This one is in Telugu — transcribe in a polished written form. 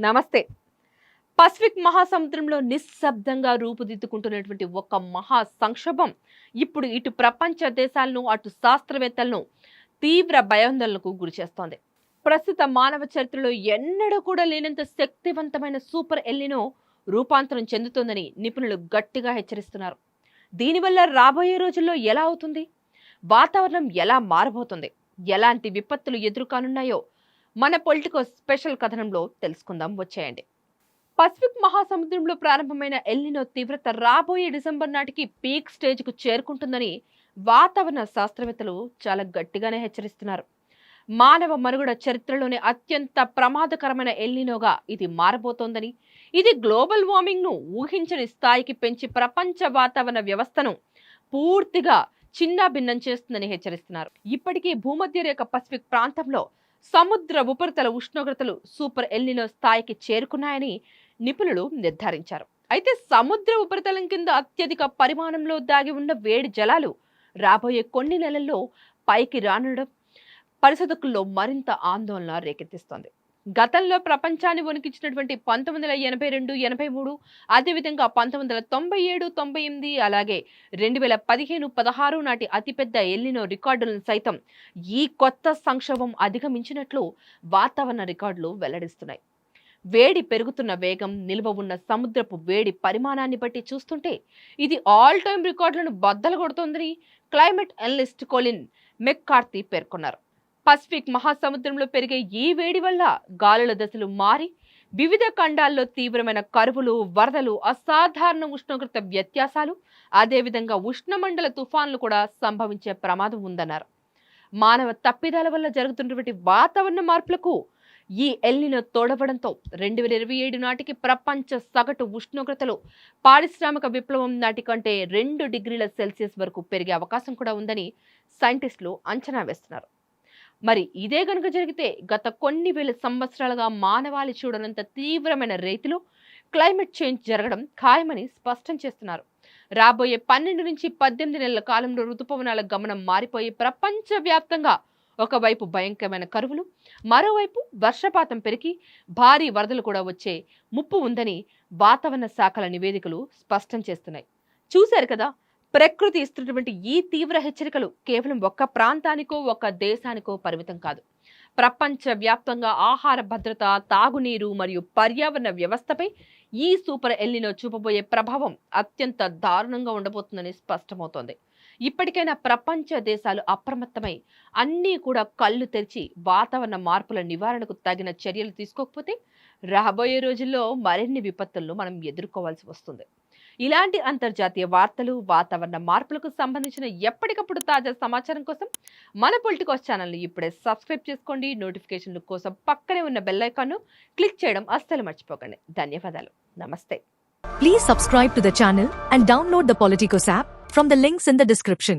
నమస్తే. పసిఫిక్ మహాసముద్రంలో నిశ్శబ్దంగా రూపుదిద్దుకుంటున్నటువంటి ఒక మహా సంక్షోభం ఇప్పుడు ఇటు ప్రపంచ దేశాలను అటు శాస్త్రవేత్తలను తీవ్ర భయాందోళనకు గురిచేస్తోంది. ప్రస్తుత మానవ చరిత్రలో ఎన్నడూ కూడా లేనంత శక్తివంతమైన సూపర్ ఎల్నినో రూపాంతరం చెందుతోందని నిపుణులు గట్టిగా హెచ్చరిస్తున్నారు. దీనివల్ల రాబోయే రోజుల్లో ఎలా అవుతుంది, వాతావరణం ఎలా మారబోతుంది, ఎలాంటి విపత్తులు ఎదురుకానున్నాయో మన పొలిటికో స్పెషల్ కథనంలో తెలుసుకుందాం. వచ్చేయండి. పసిఫిక్ మహాసముద్రంలో ప్రారంభమైన ఎల్నినో తీవ్రత రాబోయే డిసెంబర్ నాటికి పీక్ స్టేజ్కు చేరుకుంటుందని వాతావరణ శాస్త్రవేత్తలు చాలా గట్టిగానే హెచ్చరిస్తున్నారు. మానవ మనుగడ చరిత్రలోనే అత్యంత ప్రమాదకరమైన ఎల్నినోగా ఇది మారబోతోందని, ఇది గ్లోబల్ వార్మింగ్ ను ఊహించని స్థాయికి పెంచి ప్రపంచ వాతావరణ వ్యవస్థను పూర్తిగా చిన్నాభిన్నం చేస్తుందని హెచ్చరిస్తున్నారు. ఇప్పటికీ భూమధ్య రేఖ పసిఫిక్ ప్రాంతంలో సముద్ర ఉపరితల ఉష్ణోగ్రతలు సూపర్ ఎల్నినో స్థాయికి చేరుకున్నాయని నిపుణులు నిర్ధారించారు. అయితే సముద్ర ఉపరితలం కింద అత్యధిక పరిమాణంలో దాగి ఉన్న వేడి జలాలు రాబోయే కొన్ని నెలల్లో పైకి రానుండడం పరిశోధకుల్లో మరింత ఆందోళన రేకెత్తిస్తోంది. గతంలో ప్రపంచాన్ని వణికించినటువంటి 1982-83, అదేవిధంగా 1997-98, అలాగే 2015-16 నాటి అతిపెద్ద ఎల్నినో రికార్డులను సైతం ఈ కొత్త సంక్షోభం అధిగమించినట్లు వాతావరణ రికార్డులు వెల్లడిస్తున్నాయి. వేడి పెరుగుతున్న వేగం, నిల్వ ఉన్న సముద్రపు వేడి పరిమాణాన్ని బట్టి చూస్తుంటే ఇది ఆల్ టైమ్ రికార్డులను బద్దలు కొడుతోందని క్లైమేట్ అనలిస్ట్ కొలిన్ మెక్కార్తీ పేర్కొన్నారు. పసిఫిక్ మహాసముద్రంలో పెరిగే ఈ వేడి వల్ల గాలుల దశలు మారి వివిధ ఖండాల్లో తీవ్రమైన కరువులు, వరదలు, అసాధారణ ఉష్ణోగ్రత వ్యత్యాసాలు, అదేవిధంగా ఉష్ణమండల తుఫాన్లు కూడా సంభవించే ప్రమాదం ఉందన్నారు. మానవ తప్పిదాల వల్ల జరుగుతున్నటువంటి వాతావరణ మార్పులకు ఈ ఎల్నినో తోడవడంతో 2027 నాటికి ప్రపంచ సగటు ఉష్ణోగ్రతలు పారిశ్రామిక విప్లవం నాటి కంటే 2 డిగ్రీల సెల్సియస్ వరకు పెరిగే అవకాశం కూడా ఉందని సైంటిస్టులు అంచనా వేస్తున్నారు. మరి ఇదే గనుక జరిగితే గత కొన్ని వేల సంవత్సరాలుగా మానవాళి చూడనంత తీవ్రమైన రీతిలో క్లైమేట్ చేంజ్ జరగడం ఖాయమని స్పష్టం చేస్తున్నారు. రాబోయే 12 నుంచి 18 నెలల కాలంలో ఋతుపవనాల గమనం మారిపోయి ప్రపంచవ్యాప్తంగా ఒకవైపు భయంకరమైన కరువులు, మరోవైపు వర్షపాతం పెరిగి భారీ వరదలు కూడా వచ్చే ముప్పు ఉందని వాతావరణ శాఖల నివేదికలు స్పష్టం చేస్తున్నాయి. చూశారు కదా, ప్రకృతి ఇస్తున్నటువంటి ఈ తీవ్ర హెచ్చరికలు కేవలం ఒక్క ప్రాంతానికో ఒక్క దేశానికో పరిమితం కాదు. ప్రపంచ వ్యాప్తంగా ఆహార భద్రత, తాగునీరు మరియు పర్యావరణ వ్యవస్థపై ఈ సూపర్ ఎల్నినో చూపబోయే ప్రభావం అత్యంత దారుణంగా ఉండబోతుందని స్పష్టమవుతోంది. ఇప్పటికైనా ప్రపంచ దేశాలు అప్రమత్తమై అన్నీ కూడా కళ్ళు తెరిచి వాతావరణ మార్పుల నివారణకు తగిన చర్యలు తీసుకోకపోతే రాబోయే రోజుల్లో మరిన్ని విపత్తులను మనం ఎదుర్కోవాల్సి వస్తుంది. ఇలాంటి అంతర్జాతీయ వార్తలు, వాతావరణ మార్పులకు సంబంధించిన ఎప్పటికప్పుడు తాజా సమాచారం కోసం మన పొలిటికోస్ ఛానల్ని ఇప్పుడే సబ్స్క్రైబ్ చేసుకోండి. నోటిఫికేషన్ల కోసం పక్కనే ఉన్న బెల్ ఐకాన్ను క్లిక్ చేయడం అస్సలు మర్చిపోకండి. ధన్యవాదాలు. నమస్తే. Please subscribe to the channel and download the Politicos app from the links in the description.